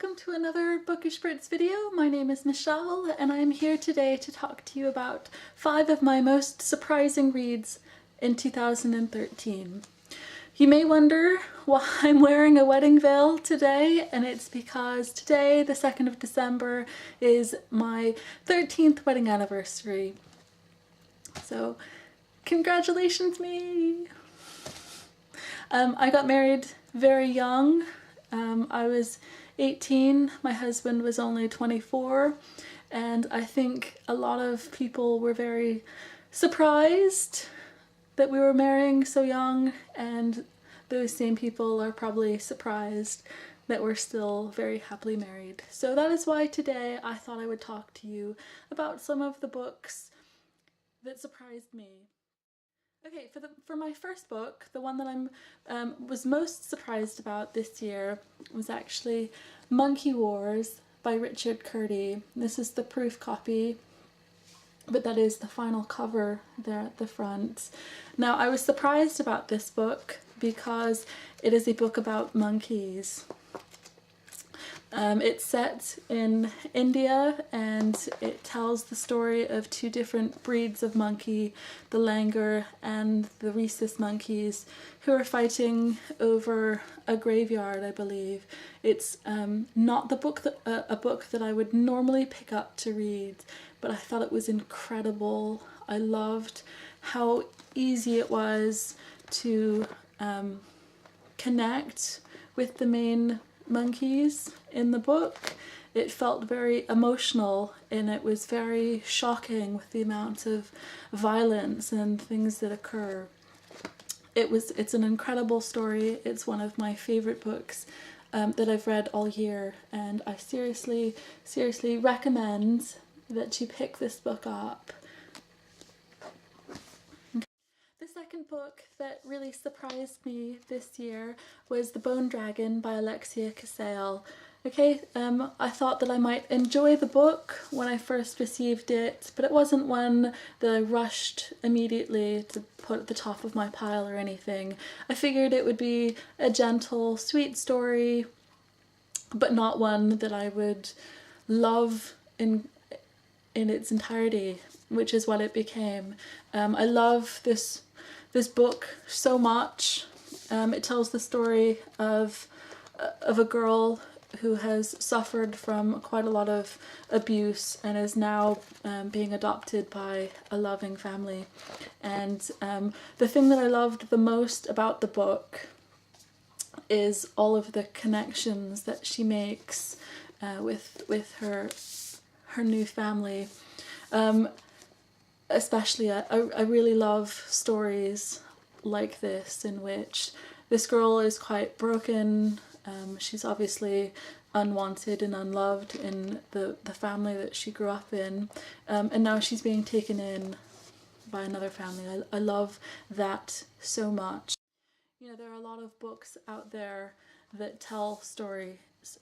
welcome to another Bookish Brits video. My name is Michelle and I'm here today to talk to you about 5 of my most surprising reads in 2013. You may wonder why I'm wearing a wedding veil today, and it's because today, the 2nd of December, is my 13th wedding anniversary. So, congratulations me! I got married very young. I was 18, my husband was only 24, and I think a lot of people were very surprised that we were marrying so young, and those same people are probably surprised that we're still very happily married. So that is why today I thought I would talk to you about some of the books that surprised me. Okay, for my first book, the one that I was most surprised about this year was actually Monkey Wars by Richard Kurti. This is the proof copy, but that is the final cover there at the front. Now, I was surprised about this book because it is a book about monkeys. It's set in India and it tells the story of 2 different breeds of monkey, the langur and the rhesus monkeys, who are fighting over a graveyard, I believe. It's not a book that I would normally pick up to read, but I thought it was incredible. I loved how easy it was to connect with the main monkeys in the book. It felt very emotional and it was very shocking with the amount of violence and things that occur. It's an incredible story. It's one of my favorite books that I've read all year, and I seriously recommend that you pick this book up. The second book that really surprised me this year was The Bone Dragon by Alexia Casale. Okay, I thought that I might enjoy the book when I first received it, but it wasn't one that I rushed immediately to put at the top of my pile or anything. I figured it would be a gentle, sweet story, but not one that I would love in its entirety, which is what it became. I love this book so much. It tells the story of a girl who has suffered from quite a lot of abuse and is now being adopted by a loving family. And the thing that I loved the most about the book is all of the connections that she makes with her new family. Especially, I really love stories like this in which this girl is quite broken. She's obviously unwanted and unloved in the family that she grew up in, and now she's being taken in by another family. I love that so much. You know, there are a lot of books out there that tell stories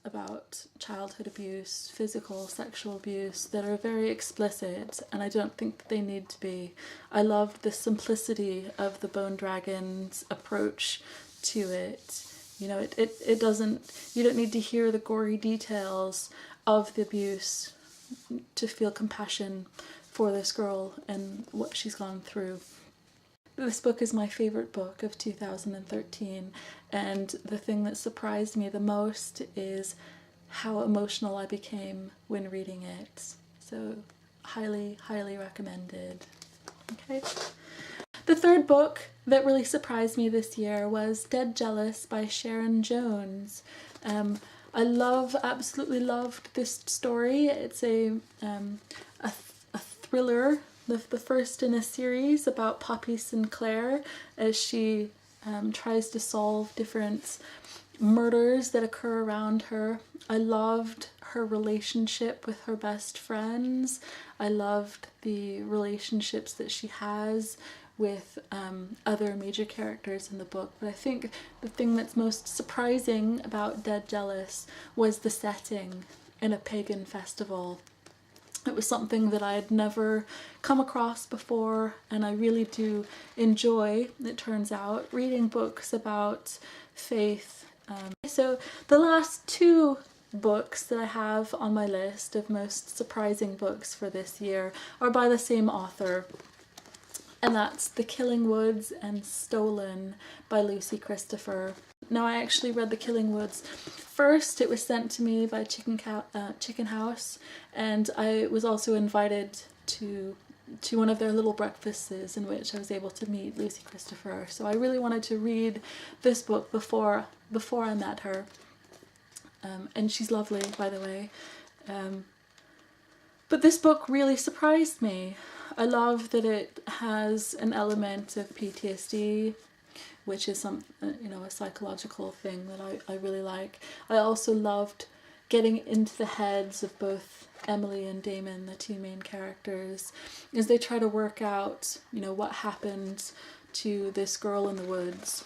about childhood abuse, physical, sexual abuse, that are very explicit, and I don't think that they need to be. I loved the simplicity of the Bone Dragon's approach to it. You know, it doesn't, you don't need to hear the gory details of the abuse to feel compassion for this girl and what she's gone through. This book is my favourite book of 2013, and the thing that surprised me the most is how emotional I became when reading it. So highly recommended. Okay. The third book that really surprised me this year was Dead Jealous by Sharon Jones. I absolutely loved this story. It's a thriller, the first in a series about Poppy Sinclair as she tries to solve different murders that occur around her. I loved her relationship with her best friends. I loved the relationships that she has with other major characters in the book, but I think the thing that's most surprising about Dead Jealous was the setting in a pagan festival. It was something that I had never come across before, and I really do enjoy, it turns out, reading books about faith. So the last 2 books that I have on my list of most surprising books for this year are by the same author, and that's The Killing Woods and Stolen by Lucy Christopher. Now, I actually read The Killing Woods first. It was sent to me by Chicken House, and I was also invited to one of their little breakfasts in which I was able to meet Lucy Christopher. So I really wanted to read this book before I met her. And she's lovely, by the way. But this book really surprised me. I love that it has an element of PTSD, which is a psychological thing that I really like. I also loved getting into the heads of both Emily and Damon, the two main characters, as they try to work out, what happened to this girl in the woods,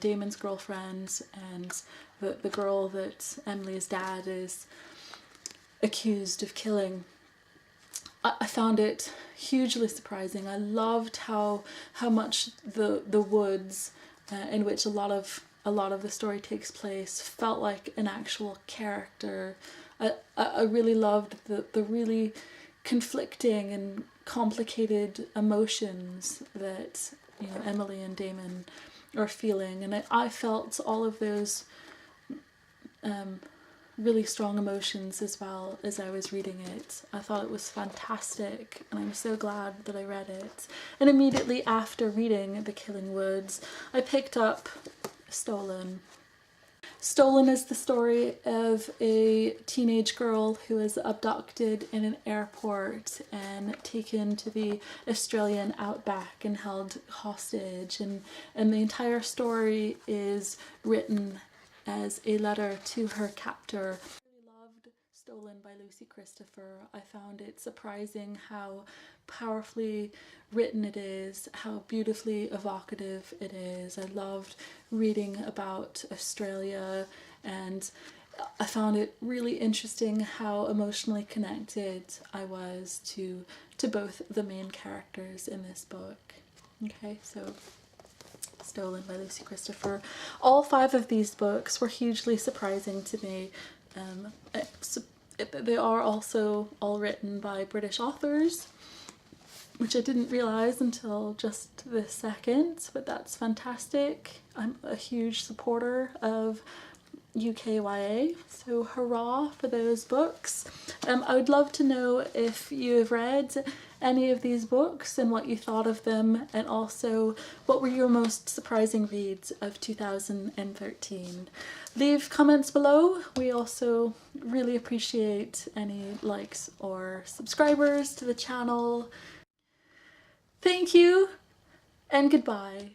Damon's girlfriend, and the girl that Emily's dad is accused of killing. I found it hugely surprising. I loved how much the woods in which a lot of the story takes place felt like an actual character. I really loved the really conflicting and complicated emotions that Emily and Damon are feeling, and I felt all of those really strong emotions as well as I was reading it. I thought it was fantastic, and I'm so glad that I read it. And immediately after reading The Killing Woods, I picked up Stolen. Stolen is the story of a teenage girl who is abducted in an airport and taken to the Australian outback and held hostage, and the entire story is written as a letter to her captor. I really loved Stolen by Lucy Christopher. I found it surprising how powerfully written it is, how beautifully evocative it is. I loved reading about Australia, and I found it really interesting how emotionally connected I was to both the main characters in this book. Okay, so Stolen by Lucy Christopher. All 5 of these books were hugely surprising to me. They are also all written by British authors, which I didn't realise until just this second, but that's fantastic. I'm a huge supporter of UKYA, so hurrah for those books. I would love to know if you have read any of these books and what you thought of them, and also what were your most surprising reads of 2013. Leave comments below. We also really appreciate any likes or subscribers to the channel. Thank you and goodbye.